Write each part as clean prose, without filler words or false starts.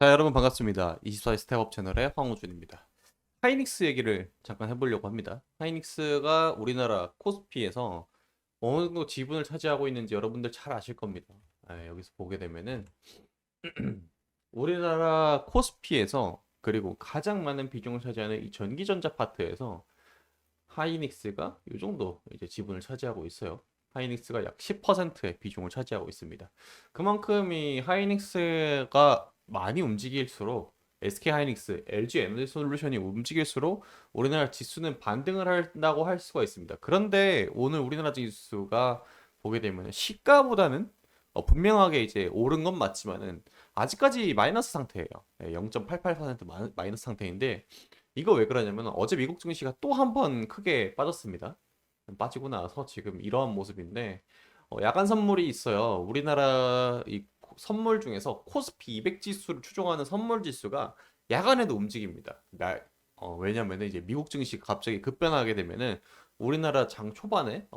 자, 여러분 반갑습니다. 24의 스텝업 채널의 황우준입니다. 하이닉스 얘기를 잠깐 해보려고 합니다. 하이닉스가 우리나라 코스피에서 어느 정도 지분을 차지하고 있는지 여러분들 잘 아실 겁니다. 여기서 보게 되면은 우리나라 코스피에서 그리고 가장 많은 비중을 차지하는 이 전기전자 파트에서 하이닉스가 이 정도 이제 지분을 차지하고 있어요. 하이닉스가 약 10%의 비중을 차지하고 있습니다. 그만큼 이 하이닉스가 많이 움직일수록 SK 하이닉스, LG 에너지 솔루션이 움직일수록 우리나라 지수는 반등을 한다고 할 수가 있습니다. 그런데 오늘 우리나라 지수가 보게 되면 시가보다는 분명하게 이제 오른 건 맞지만은 아직까지 마이너스 상태예요. 0.88% 마이너스 상태인데 이거 왜 그러냐면 어제 미국 증시가 또 한 번 크게 빠졌습니다. 빠지고 나서 지금 이러한 모습인데 야간 선물이 있어요. 우리나라 이 선물 중에서 코스피 200 지수를 추종하는 선물 지수가 야간에도 움직입니다. 왜냐면은 이제 미국 증시가 갑자기 급변하게 되면은 우리나라 장 초반에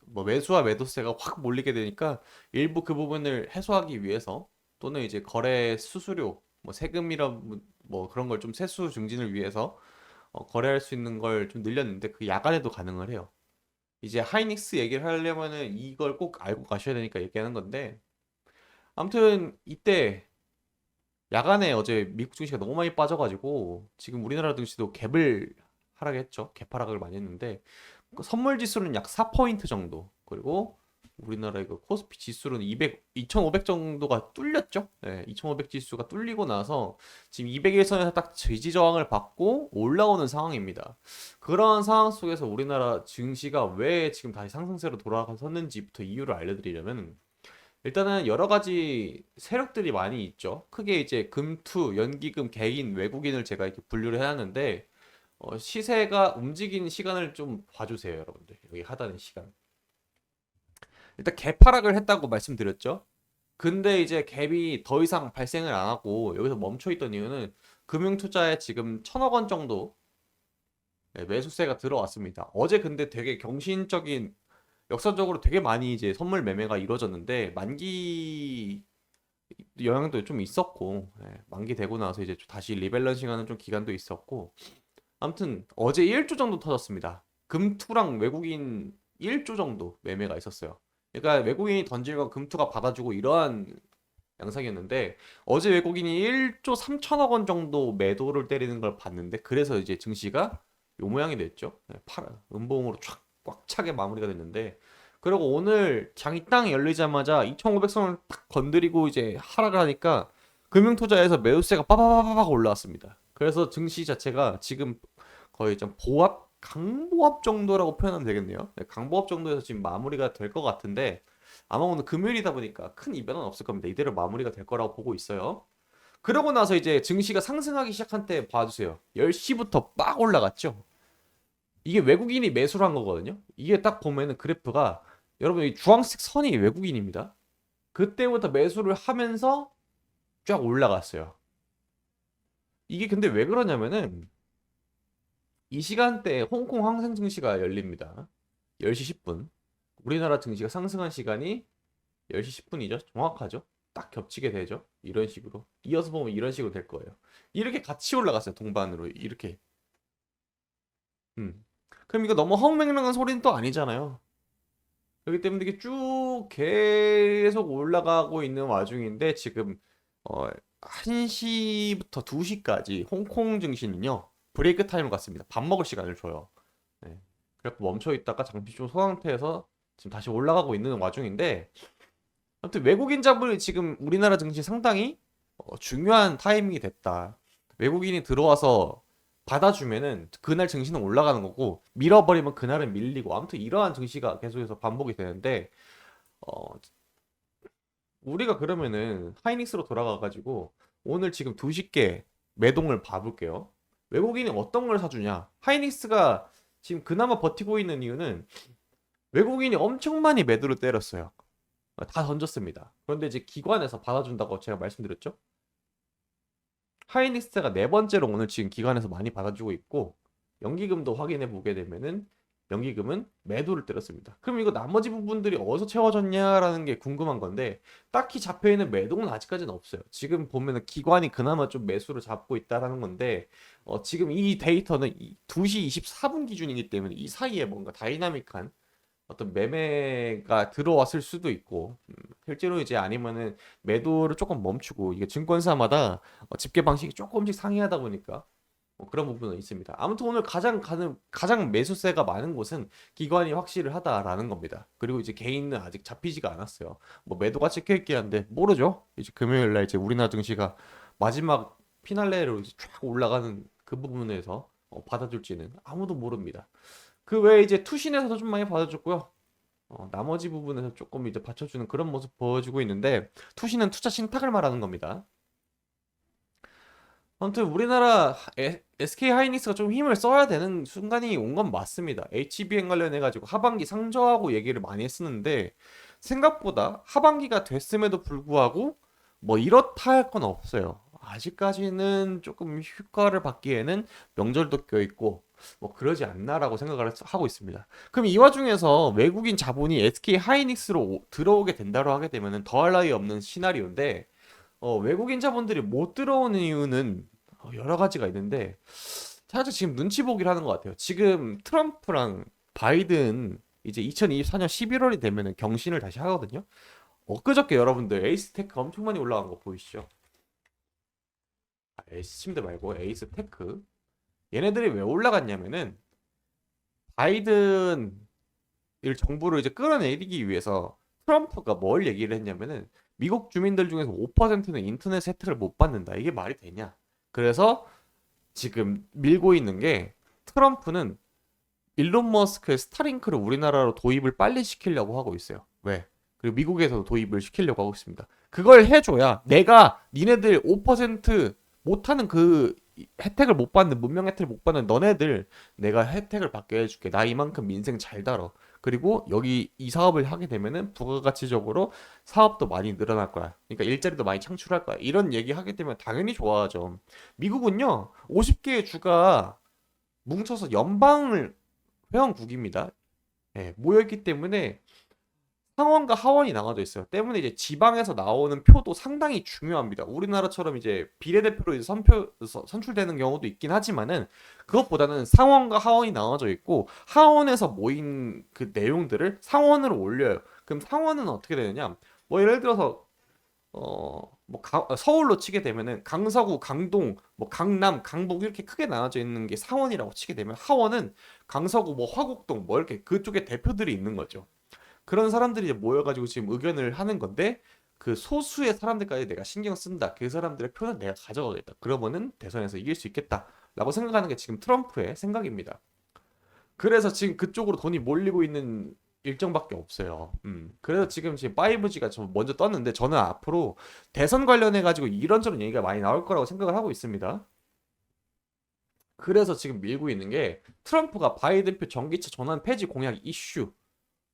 뭐 매수와 매도세가 확 몰리게 되니까 일부 그 부분을 해소하기 위해서 또는 이제 거래 수수료 뭐 세금이라 뭐 그런 걸 좀 세수 증진을 위해서 거래할 수 있는 걸 좀 늘렸는데 그 야간에도 가능을 해요. 이제 하이닉스 얘기를 하려면은 이걸 꼭 알고 가셔야 되니까 얘기하는 건데 아무튼 이때 야간에 어제 미국 증시가 너무 많이 빠져가지고 지금 우리나라 증시도 갭을 하락했죠. 갭 하락을 많이 했는데 그 선물 지수는 약 4포인트 정도. 그리고 우리나라의 그 코스피 지수는 2,500 정도가 뚫렸죠. 네, 2,500 지수가 뚫리고 나서 지금 200일선에서 딱 지지 저항을 받고 올라오는 상황입니다. 그런 상황 속에서 우리나라 증시가 왜 지금 다시 상승세로 돌아섰는지부터 이유를 알려드리려면 일단은 여러 가지 세력들이 많이 있죠. 크게 이제 금투, 연기금, 개인, 외국인을 제가 이렇게 분류를 해놨는데 시세가 움직이는 시간을 좀 봐주세요, 여러분들. 여기 하단의 시간. 일단 개파락을 했다고 말씀드렸죠. 근데 이제 갭이 더 이상 발생을 안 하고 여기서 멈춰 있던 이유는 금융투자에 지금 1,000억 원 정도 매수세가 들어왔습니다. 어제 근데 되게 경신적인 역사적으로 되게 많이 이제 선물 매매가 이루어졌는데 만기 영향도 좀 있었고 만기 되고 나서 이제 다시 리밸런싱하는 좀 기간도 있었고 아무튼 어제 1조 정도 터졌습니다. 금투랑 외국인 1조 정도 매매가 있었어요. 그러니까 외국인이 던지고 금투가 받아주고 이러한 양상이었는데 어제 외국인이 1조 3천억 원 정도 매도를 때리는 걸 봤는데 그래서 이제 증시가 요 모양이 됐죠. 음봉으로 꽉 차게 마무리가 됐는데 그리고 오늘 장이 딱 열리자마자 2,500선을 딱 건드리고 이제 하락을 하니까 금융투자에서 매수세가 빠바바바박 올라왔습니다. 그래서 증시 자체가 지금 거의 좀 강보합 정도라고 표현하면 되겠네요. 네, 강보합 정도에서 지금 마무리가 될 것 같은데 아마 오늘 금요일이다 보니까 큰 이변은 없을 겁니다. 이대로 마무리가 될 거라고 보고 있어요. 그러고 나서 이제 증시가 상승하기 시작한 때 봐주세요. 10시부터 빡 올라갔죠. 이게 외국인이 매수를 한 거거든요. 이게 딱 보면은 그래프가 여러분 이 주황색 선이 외국인입니다. 그때부터 매수를 하면서 쫙 올라갔어요. 이게 근데 왜 그러냐면은 이 시간대에 홍콩 항생 증시가 열립니다. 10시 10분. 우리나라 증시가 상승한 시간이 10시 10분이죠. 정확하죠? 딱 겹치게 되죠. 이런 식으로. 이어서 보면 이런 식으로 될 거예요. 이렇게 같이 올라갔어요. 동반으로. 이렇게. 음. 그럼 이거 너무 허무맹랑한 소리는 또 아니잖아요. 그렇기 때문에 이게 쭉 계속 올라가고 있는 와중인데 지금 1시부터 2시까지 홍콩 증시는요. 브레이크 타임을 갖습니다. 밥 먹을 시간을 줘요. 네. 그래서 멈춰 있다가 잠시 좀 소상태에서 지금 다시 올라가고 있는 와중인데 아무튼 외국인 자본이 지금 우리나라 증시 상당히 중요한 타이밍이 됐다. 외국인이 들어와서 받아주면은 그날 증시는 올라가는 거고 밀어버리면 그날은 밀리고 아무튼 이러한 증시가 계속해서 반복이 되는데 어, 우리가 그러면은 하이닉스로 돌아가가지고 오늘 지금 2시께 매동을 봐볼게요. 외국인이 어떤 걸 사주냐? 하이닉스가 지금 그나마 버티고 있는 이유는 외국인이 엄청 많이 매도를 때렸어요. 다 던졌습니다. 그런데 이제 기관에서 받아준다고 제가 말씀드렸죠. 하이닉스가 네 번째로 오늘 지금 기관에서 많이 받아주고 있고 연기금도 확인해 보게 되면은 연기금은 매도를 때렸습니다. 그럼 이거 나머지 부분들이 어디서 채워졌냐라는 게 궁금한 건데 딱히 잡혀있는 매도는 아직까지는 없어요. 지금 보면은 기관이 그나마 좀 매수를 잡고 있다라는 건데 지금 이 데이터는 2시 24분 기준이기 때문에 이 사이에 뭔가 다이나믹한 어떤 매매가 들어왔을 수도 있고 실제로 이제 아니면은 매도를 조금 멈추고 이게 증권사마다 집계 방식이 조금씩 상이하다 보니까 그런 부분은 있습니다. 아무튼 오늘 가장 매수세가 많은 곳은 기관이 확실하다라는 겁니다. 그리고 이제 개인은 아직 잡히지가 않았어요. 뭐 매도가 찍혀 있긴 한데 모르죠. 이제 금요일 날 이제 우리나라 증시가 마지막 피날레로 이제 쫙 올라가는 그 부분에서 받아줄지는 아무도 모릅니다. 그 외에 이제 투신에서도 좀 많이 받아줬고요. 나머지 부분에서 조금 이제 받쳐주는 그런 모습 보여주고 있는데 투신은 투자 신탁을 말하는 겁니다. 아무튼 우리나라 SK 하이닉스가 좀 힘을 써야 되는 순간이 온 건 맞습니다. HBM 관련해 가지고 하반기 상저하고 얘기를 많이 했었는데 생각보다 하반기가 됐음에도 불구하고 뭐 이렇다 할 건 없어요. 아직까지는 조금 효과를 받기에는 명절도 껴있고 뭐 그러지 않나라고 생각을 하고 있습니다. 그럼 이 와중에서 외국인 자본이 SK 하이닉스로 들어오게 된다고 하게 되면은 더할 나위 없는 시나리오인데 외국인 자본들이 못 들어오는 이유는 여러 가지가 있는데 살짝 지금 눈치 보기를 하는 것 같아요. 지금 트럼프랑 바이든 이제 2024년 11월이 되면은 경신을 다시 하거든요. 엊그저께 여러분들 에이스테크 엄청 많이 올라간 거 보이시죠? 에이스 침대 말고 에이스테크. 얘네들이 왜 올라갔냐면은 바이든 정부를 이제 끌어내리기 위해서 트럼프가 뭘 얘기를 했냐면은 미국 주민들 중에서 5%는 인터넷 혜택을 못 받는다. 이게 말이 되냐? 그래서 지금 밀고 있는 게 트럼프는 일론 머스크의 스타링크를 우리나라로 도입을 빨리 시키려고 하고 있어요. 왜? 그리고 미국에서도 도입을 시키려고 하고 있습니다. 그걸 해줘야 내가 니네들 5% 못하는 그 혜택을 못 받는 문명 혜택을 못 받는 너네들 내가 혜택을 받게 해줄게. 나 이만큼 민생 잘 다뤄. 그리고 여기 이 사업을 하게 되면은 부가가치적으로 사업도 많이 늘어날 거야. 그러니까 일자리도 많이 창출할 거야. 이런 얘기 하게 되면 당연히 좋아하죠. 미국은요 50개의 주가 뭉쳐서 연방을 회원국입니다. 예, 모여있기 때문에 상원과 하원이 나눠져 있어요. 때문에 이제 지방에서 나오는 표도 상당히 중요합니다. 우리나라처럼 이제 비례대표로 이제 선출되는 경우도 있긴 하지만은 그것보다는 상원과 하원이 나눠져 있고 하원에서 모인 그 내용들을 상원으로 올려요. 그럼 상원은 어떻게 되느냐? 뭐 예를 들어서 서울로 치게 되면은 강서구, 강동, 뭐 강남, 강북 이렇게 크게 나눠져 있는 게 상원이라고 치게 되면 하원은 강서구, 뭐 화곡동 뭐 이렇게 그쪽에 대표들이 있는 거죠. 그런 사람들이 이제 모여가지고 지금 의견을 하는 건데 그 소수의 사람들까지 내가 신경 쓴다. 그 사람들의 표는 내가 가져가겠다. 그러면은 대선에서 이길 수 있겠다라고 생각하는 게 지금 트럼프의 생각입니다. 그래서 지금 그쪽으로 돈이 몰리고 있는 일정밖에 없어요. 그래서 지금 5G가 좀 먼저 떴는데 저는 앞으로 대선 관련해 가지고 이런저런 얘기가 많이 나올 거라고 생각을 하고 있습니다. 그래서 지금 밀고 있는 게 트럼프가 바이든표 전기차 전환 폐지 공약 이슈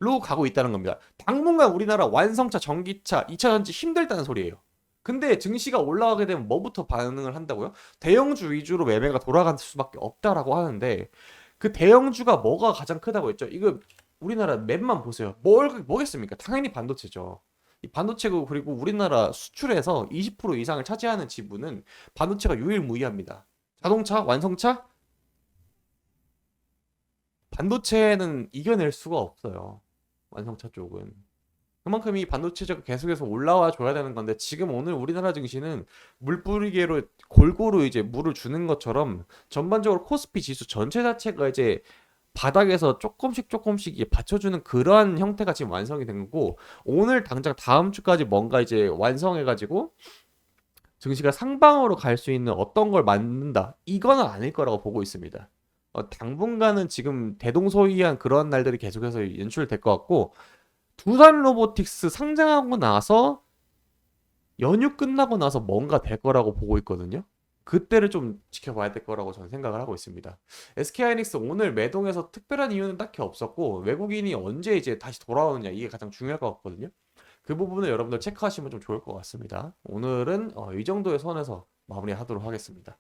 로 가고 있다는 겁니다. 당분간 우리나라 완성차, 전기차, 2차 전지 힘들다는 소리예요. 근데 증시가 올라가게 되면 뭐부터 반응을 한다고요? 대형주 위주로 매매가 돌아갈 수밖에 없다라고 하는데 그 대형주가 뭐가 가장 크다고 했죠? 이거 우리나라 맵만 보세요. 뭐겠습니까? 당연히 반도체죠. 이 반도체고 그리고 우리나라 수출에서 20% 이상을 차지하는 지분은 반도체가 유일무이합니다. 자동차, 완성차, 반도체는 이겨낼 수가 없어요. 완성차 쪽은. 그만큼 이 반도체가 계속해서 올라와 줘야 되는 건데 지금 오늘 우리나라 증시는 물뿌리개로 골고루 이제 물을 주는 것처럼 전반적으로 코스피 지수 전체 자체가 이제 바닥에서 조금씩 이제 받쳐주는 그러한 형태가 지금 완성이 된 거고 오늘 당장 다음 주까지 뭔가 이제 완성해가지고 증시가 상방으로 갈 수 있는 어떤 걸 만든다 이거는 아닐 거라고 보고 있습니다. 당분간은 지금 대동소이한 그런 날들이 계속해서 연출될 것 같고 두산 로보틱스 상장하고 나서 연휴 끝나고 나서 뭔가 될 거라고 보고 있거든요. 그때를 좀 지켜봐야 될 거라고 저는 생각을 하고 있습니다. SK하이닉스 오늘 매동해서 특별한 이유는 딱히 없었고 외국인이 언제 이제 다시 돌아오느냐 이게 가장 중요할 것 같거든요. 그 부분을 여러분들 체크하시면 좀 좋을 것 같습니다. 오늘은 이 정도의 선에서 마무리하도록 하겠습니다.